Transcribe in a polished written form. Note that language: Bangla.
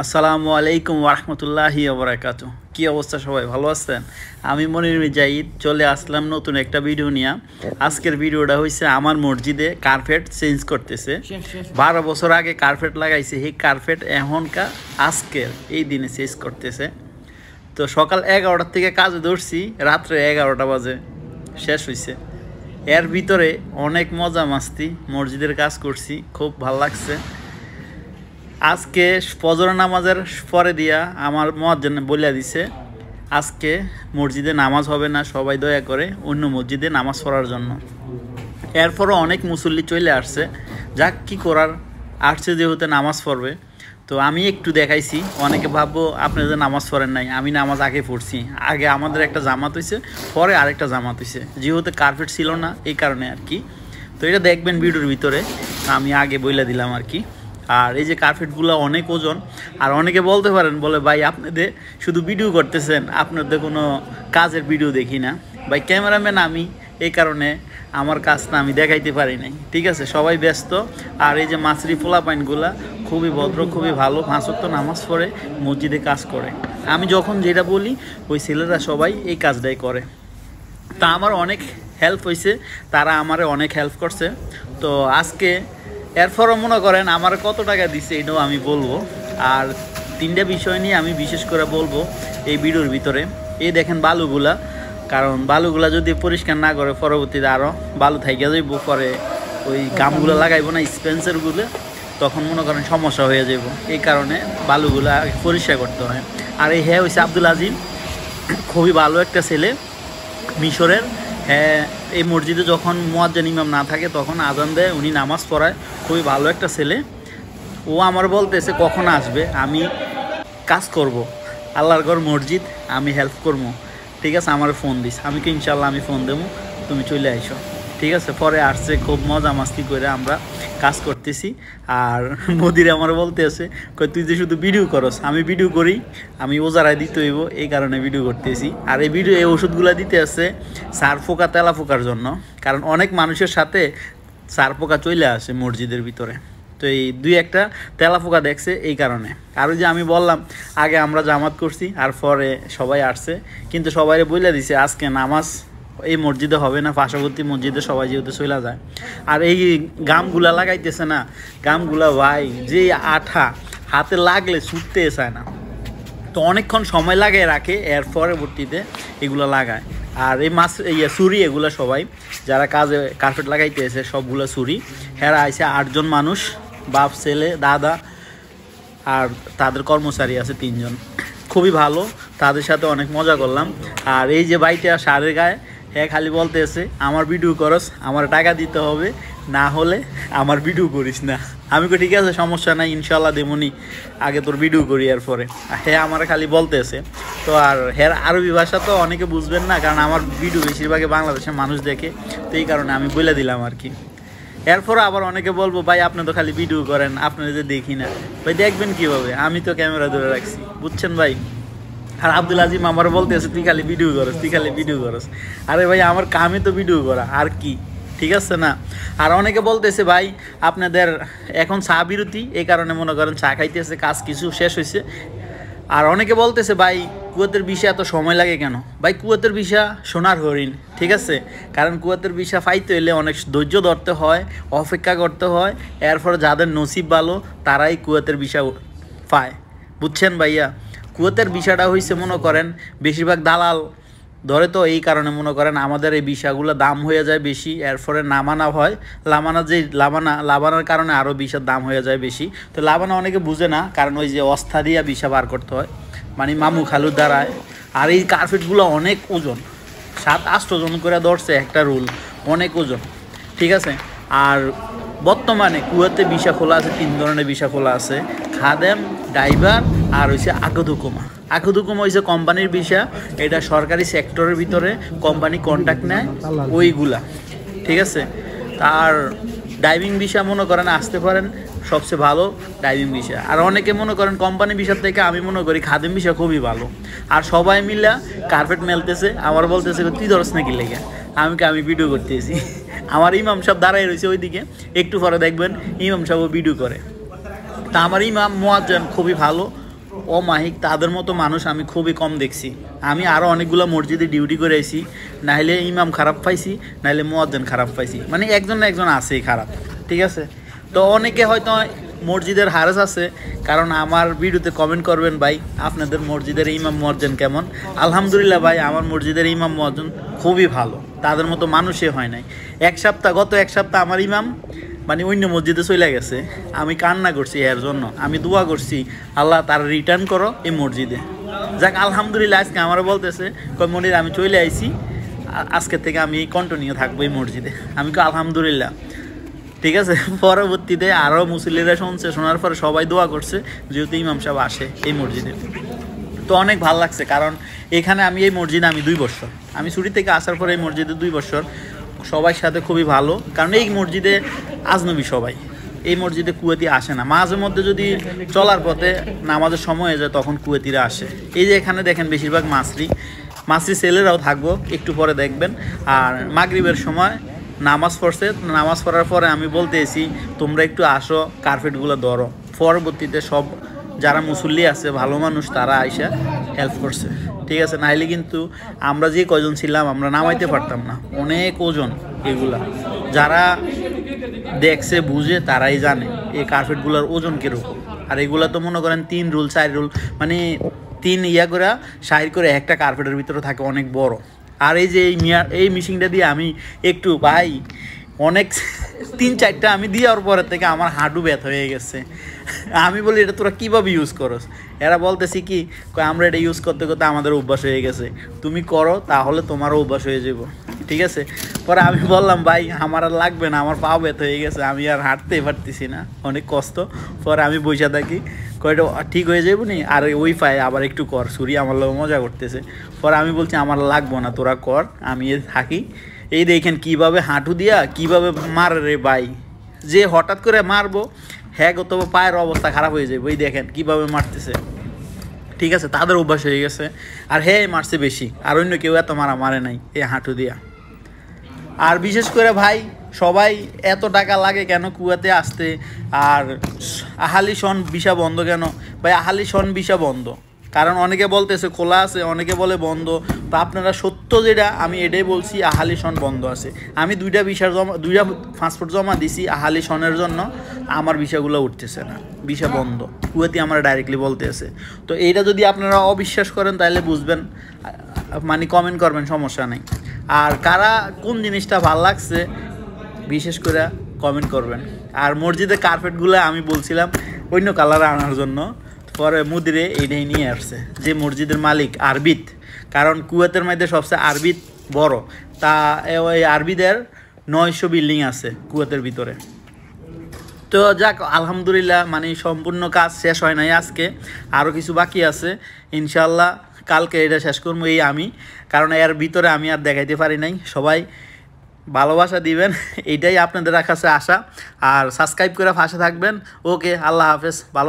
আসসালামু আলাইকুম ওরহমতুল্লাহি ওবরাকাতু। কি অবস্থা, সবাই ভালো আছেন? আমি মনির মিজাহিদ চলে আসলাম নতুন একটা ভিডিও নিয়ে। আজকের ভিডিওটা হয়েছে আমার মসজিদে কার্পেট চেঞ্জ করতেছে। 12 বছর আগে কার্পেট লাগাইছে, এই কার্পেট এখনকার আজকের এই দিনে চেঞ্জ করতেছে। তো সকাল 11টার থেকে কাজে ধরছি, রাত্রে 11টা বাজে শেষ হয়েছে। এর ভিতরে অনেক মজা মাস্তি, মসজিদের কাজ করছি, খুব ভালো লাগছে। আজকে ফজর নামাজের পরে দিয়া আমার মুয়াজ্জিন বলে দিছে আজকে মসজিদে নামাজ হবে না, সবাই দয়া করে অন্য মসজিদে নামাজ পড়ার জন্য। এরপরও অনেক মুসল্লি চলে আসছে, যাক কি করার, আসছে যেহেতু নামাজ পড়বে। তো আমি একটু দেখাইছি, অনেকে ভাববো আপনি যে নামাজ পড়েন নাই, আমি নামাজ আগে পড়ছি। আগে আমাদের একটা জামাত হয়েছে, পরে আরেকটা জামাত হয়েছে, যেহেতু কার্পেট ছিল না এই কারণে আর কি। তো এটা দেখবেন ভিডিওর ভিতরে, আমি আগে বইলা দিলাম আর কি। আর এই যে কার্পেটগুলো অনেক ওজন। আর অনেকে বলতে পারেন, বলে ভাই আপনাদের শুধু ভিডিও করতেছেন, আপনাদের কোনো কাজের ভিডিও দেখি না। ভাই ক্যামেরাম্যান আমি, এই কারণে আমার কাজটা আমি দেখাইতে পারি নাই, ঠিক আছে? সবাই ব্যস্ত। আর এই যে মাছরি পোলাপাইনগুলা খুবই ভদ্র, খুবই ভালো, 5 ওয়াক্ত নামাজ পড়ে মসজিদে কাজ করে। আমি যখন যেটা বলি ওই ছেলেরা সবাই এই কাজটাই করে। তা আমার অনেক হেল্প হয়েছে, তারা আমারে অনেক হেল্প করছে। তো আজকে এরপরও মনে করেন আমার কত টাকা দিচ্ছে এটাও আমি বলবো। আর 3টা বিষয় নিয়ে আমি বিশেষ করে বলবো এই ভিডিওর ভিতরে। এই দেখেন বালুগুলা, কারণ বালুগুলা যদি পরিষ্কার না করে পরবর্তীতে আরও বালু থাইকা যাইব, পরে ওই গামগুলো লাগাইবো না স্পেন্সারগুলো, তখন মনে করেন সমস্যা হয়ে যাব। এই কারণে বালুগুলা পরিষ্কার করতে হয়। আর এই হ্যাঁ হয়েছে আব্দুল আজিম, খুবই ভালো একটা ছেলে, মিশরের। হ্যাঁ, এই মসজিদে যখন মুয়াজ্জিন ইমাম না থাকে তখন আজান দেয়, উনি নামাজ পড়ায়, খুবই ভালো একটা ছেলে। ও আমার বলতেছে কখন আসবে, আমি কাজ করব, আল্লাহর ঘর মসজিদ, আমি হেল্প করবো, ঠিক আছে? আমার ফোন দিস, আমি কি ইনশাল্লাহ আমি ফোন দেবো, তুমি চলে আইসো, ঠিক আছে? পরে আসছে, খুব মজা মাস্তি করে আমরা কাজ করতেছি। আর মোদিরে আমার বলতে আছে, তুই যে শুধু ভিডিও করস, আমি ভিডিও করি, আমি ওজারায় দিতে হইব, এই কারণে ভিডিও করতেছি। আর এই ভিডিও, এই ওষুধগুলো দিতে আছে সার পোকা, তেলা পোকার জন্য, কারণ অনেক মানুষের সাথে সার পোকা চলে আসে মসজিদের ভিতরে। তো এই 2-1টা তেলা পোকা দেখছে এই কারণে। আর ওই যে আমি বললাম আগে আমরা জামাত করছি আর পরে সবাই আসছে, কিন্তু সবাই বলে দিছে আজকে নামাজ এই মসজিদে হবে না, পার্শ্ববর্তী মসজিদে সবাই যেহেতু চলে যায়। আর এই গামগুলা লাগাইতেছে না, গামগুলা ভাই যে আঠা, হাতে লাগলে ছুটতে চায় না, তো অনেকক্ষণ সময় লাগে রাখে, এর পরবর্তীতে এগুলো লাগায়। আর এই মাছ ছুরি, এগুলো সবাই যারা কাজে কার্পেট লাগাইতে এসে সবগুলো ছুরি। হেরা আইসে 8 জন মানুষ, বাপ, ছেলে, দাদা, আর তাদের কর্মচারী আছে 3 জন। খুবই ভালো, তাদের সাথে অনেক মজা করলাম। আর এই যে বাইটা সারের গায়ে, হ্যাঁ খালি বলতে আছে আমার ভিডিও করস, আমার টাকা দিতে হবে, না হলে আমার ভিডিও করিস না। আমি কই ঠিক আছে, সমস্যা নাই, ইনশাল্লাহ দেমনি, আগে তোর ভিডিও করি। এরপরে হ্যাঁ আমার খালি বলতে আছে। তো আর হ্যাঁ আরবি ভাষা তো অনেকে বুঝবেন না, কারণ আমার ভিডিও বেশিরভাগই বাংলাদেশের মানুষ দেখে, তো এই কারণে আমি বলে দিলাম আর কি। এরপর আবার অনেকে বলবো ভাই আপনি তো খালি ভিডিও করেন, আপনারা যে দেখি না। ভাই দেখবেন কীভাবে, আমি তো ক্যামেরা ধরে রাখছি, বুঝছেন ভাই? আর আব্দুল আজিম আমার বলতে আছে তুই খালি ভিডিও করস, তুই খালি ভিডিও করস। আরে ভাই আমার কামে তো ভিডিও করা, আর কি, ঠিক আছে না? আর অনেকে বলতেছে ভাই আপনাদের এখন চা বিরতি, এই কারণে মনে করেন চা খাইতেছে, কাজ কিছু শেষ হয়েছে। আর অনেকে বলতেছে ভাই কুয়েতের ভিসা এত সময় লাগে কেন? ভাই কুয়েতের ভিসা সোনার হরিণ, ঠিক আছে? কারণ কুয়েতের ভিসা পাইতে হলে অনেক ধৈর্য ধরতে হয়, অপেক্ষা করতে হয়। এরপর যাদের নসিব ভালো তারাই কুয়েতের ভিসা পায়, বুঝছেন ভাইয়া? কুয়েতের ভিসাটা হয়েছে মনে করেন বেশিরভাগ দালাল ধরে, তো এই কারণে মনে করেন আমাদের এই ভিসাগুলো দাম হয়ে যায় বেশি। এরপরে নামানা হয়, লাভানার কারণে আরও ভিসার দাম হয়ে যায় বেশি। তো লাভানা অনেকে বুঝে না, কারণ ওই যে অস্থা দিয়া ভিসা বার করতে হয়, মানে মামু খালুর দ্বারায়। আর এই কার্পেটগুলো অনেক ওজন, 7-8 জন করে ধরছে একটা রোল, অনেক ওজন, ঠিক আছে? আর বর্তমানে কুয়েতে ভিসা খোলা আছে, 3 ধরনের ভিসা খোলা আছে, খাদেম, ড্রাইভার, আর হচ্ছে আকুদুকুমা। আকুদুকুমা হচ্ছে কোম্পানির ভিসা, এটা সরকারি সেক্টরের ভিতরে কোম্পানি কন্ট্যাক্ট নেয় ওইগুলা, ঠিক আছে? আর ড্রাইভিং ভিসা মনে করেন আসতে পারেন, সবচেয়ে ভালো ড্রাইভিং ভিসা। আর অনেকে মনে করেন কোম্পানি ভিসার থেকে আমি মনে করি খাদেম ভিসা খুবই ভালো। আর সবাই মিলে কার্পেট মেলতেছে, আমার বলতেছে তুই ধরস নাকি লেগে, আমি ভিডিও করতেছি। আমার ইমাম সাহেব দাঁড়াই রয়েছে ওইদিকে, একটু পরে দেখবেন ইমাম সাহেবও ভিডিও করে। তা আমার ইমাম মুয়াজ্জিন খুবই ভালো, অমাহিক তাদের মতো মানুষ আমি খুবই কম দেখছি। আমি আরও অনেকগুলো মসজিদে ডিউটি করে আইছি, নাহলে ইমাম খারাপ পাইছি, নাহলে মুয়াজ্জিন খারাপ পাইছি, মানে একজন না একজন আছেই খারাপ। ঠিক আছে, তো অনেকে হয়তো মসজিদের হারেস আছে, কারণ আমার ভিডিওতে কমেন্ট করবেন ভাই আপনাদের মসজিদের ইমাম মুয়াজ্জিন কেমন। আলহামদুলিল্লাহ ভাই, আমার মসজিদের ইমাম মুয়াজ্জিন খুবই ভালো, তাদের মতো মানুষই হয় নাই। গত এক সপ্তাহ আমার ইমাম মানে অন্য মসজিদে চলে গেছে, আমি কান্না করছি এর জন্য, আমি দোয়া করছি আল্লাহ তার রিটার্ন করো এই মসজিদে। যাক আলহামদুলিল্লাহ, আজকে আমার বলতেছে কই মনির আমি চলে আইছি, আজকে থেকে আমি কন্টিনিউ থাকবো এই মসজিদে। আমি কই আলহামদুলিল্লাহ। ঠিক আছে, পরবর্তীতে আরও মুসল্লিরা শুনছে, শোনার পরে সবাই দোয়া করছে যেহেতু ইমাম সাহেব আসে এই মসজিদে। তো অনেক ভালো লাগছে, কারণ এখানে আমি এই মসজিদে আমি 2 বছর, আমি ছুটি থেকে আসার পরে এই মসজিদে 2 বছর সবার সাথে খুবই ভালো। কারণ এই মসজিদে আজনবী সবাই, এই মসজিদে কুয়েতি আসে না। মাঝে মধ্যে যদি চলার পথে নামাজের সময় হয়ে যায় তখন কুয়েতিরা আসে। এই যে এখানে দেখেন বেশিরভাগ মাসরি ছেলেরাও থাকবো, একটু পরে দেখবেন। আর মাগরিবের সময় নামাজ পড়ছে, নামাজ পড়ার পরে আমি বলতেছি তোমরা একটু আসো, কার্পেটগুলো ধরো। পরবর্তীতে সব যারা মুসল্লি আছে ভালো মানুষ তারা আইসা হেল্প করছে। ঠিক আছে, নাইলে কিন্তু আমরা যে কজন ছিলাম আমরা নামাইতে পারতাম না, অনেক ওজন এগুলা। যারা দেখছে বুঝে তারাই জানে এই কার্পেটগুলোর ওজন কীরকম। আর এগুলা তো মনে করেন 3 রুল 4 রুল, মানে 3 করে সাইড করে একটা কার্পেটের ভিতরে থাকে, অনেক বড়। আর এই যে এই মেশিনটা দিয়ে আমি একটু ভাই অনেক 3-4টা আমি দেওয়ার পরের থেকে আমার হাঁটু ব্যথা হয়ে গেছে। আমি বলি এটা তোরা কীভাবে ইউজ করস? এরা বলতেছি কি আমরা এটা ইউজ করতে করতে আমাদের অভ্যাস হয়ে গেছে, তুমি করো তাহলে তোমারও অভ্যাস হয়ে যাব। ঠিক আছে, পরে আমি বললাম ভাই আমার আর লাগবে না, আমার পা ব্যথা হয়ে গেছে, আমি আর হাঁটতেই পারতেছি না, অনেক কষ্ট। পরে আমি বসে থাকি, কয়টা ঠিক হয়ে যাবো নি, আর ওই পায়ে আবার একটু কর, সুরি আমার লোক মজা করতেছে। পরে আমি বলছি আমার লাগবো না, তোরা কর, আমি থাকি। এই দেখেন কিভাবে হাঁটু দিয়া কিভাবে মারে রে ভাই, যে হঠাৎ করে মারবো হ্যাঁ গত পায়ের অবস্থা খারাপ হয়ে যাবে। ওই দেখেন কিভাবে মারতেছে। ঠিক আছে, তাদের অভ্যাস হয়ে গেছে, আর হ্যাঁ মারছে বেশি, আর অন্য কেউ এত মারে নাই এই হাঁটু দিয়া। আর বিশেষ করে ভাই সবাই এত টাকা লাগে কেন কুয়াতে আসতে? আর আহালি সন ভিসা বন্ধ কেন ভাই? আহালি সন ভিসা বন্ধ কারণ অনেকে বলতেছে খোলা আছে, অনেকে বলে বন্ধ। তো আপনারা সত্য যেটা আমি এটাই বলছি, আহালি সন বন্ধ আছে। আমি 2টা পাসপোর্ট জমা দিছি আহালি সনের জন্য, আমার ভিসাগুলো উঠতেছে না, ভিসা বন্ধ। কুয়েতি আমরা ডাইরেক্টলি বলতেছে। তো এইটা যদি আপনারা অবিশ্বাস করেন তাহলে বুঝবেন, মানে কমেন্ট করবেন, সমস্যা নেই। আর কারা কোন জিনিসটা ভাল লাগছে বিশেষ করে কমেন্ট করবেন। আর মসজিদের কার্পেটগুলো আমি বলছিলাম অন্য কালারে আনার জন্য, পরে মুদিরে এইটাই নিয়ে আসছে, যে মসজিদের মালিক আরবিদ। কারণ কুয়েতের মধ্যে সবচেয়ে আরবিদ বড়, তা ওই আরবিদের 900 বিল্ডিং আছে কুয়েতের ভিতরে। তো যাক আলহামদুলিল্লাহ, মানে সম্পূর্ণ কাজ শেষ হয় নাই আজকে, আরও কিছু বাকি আছে। ইনশাল্লাহ কালকে এটা শেষ করবো আমি, কারণ এর ভিতরে আমি আর দেখাইতে পারি নাই। সবাই ভালোবাসা দিবেন, এইটাই আপনাদের কাছে আশা। আর সাবস্ক্রাইব করে পাশে থাকবেন। ওকে, আল্লাহ হাফেজ, ভালো।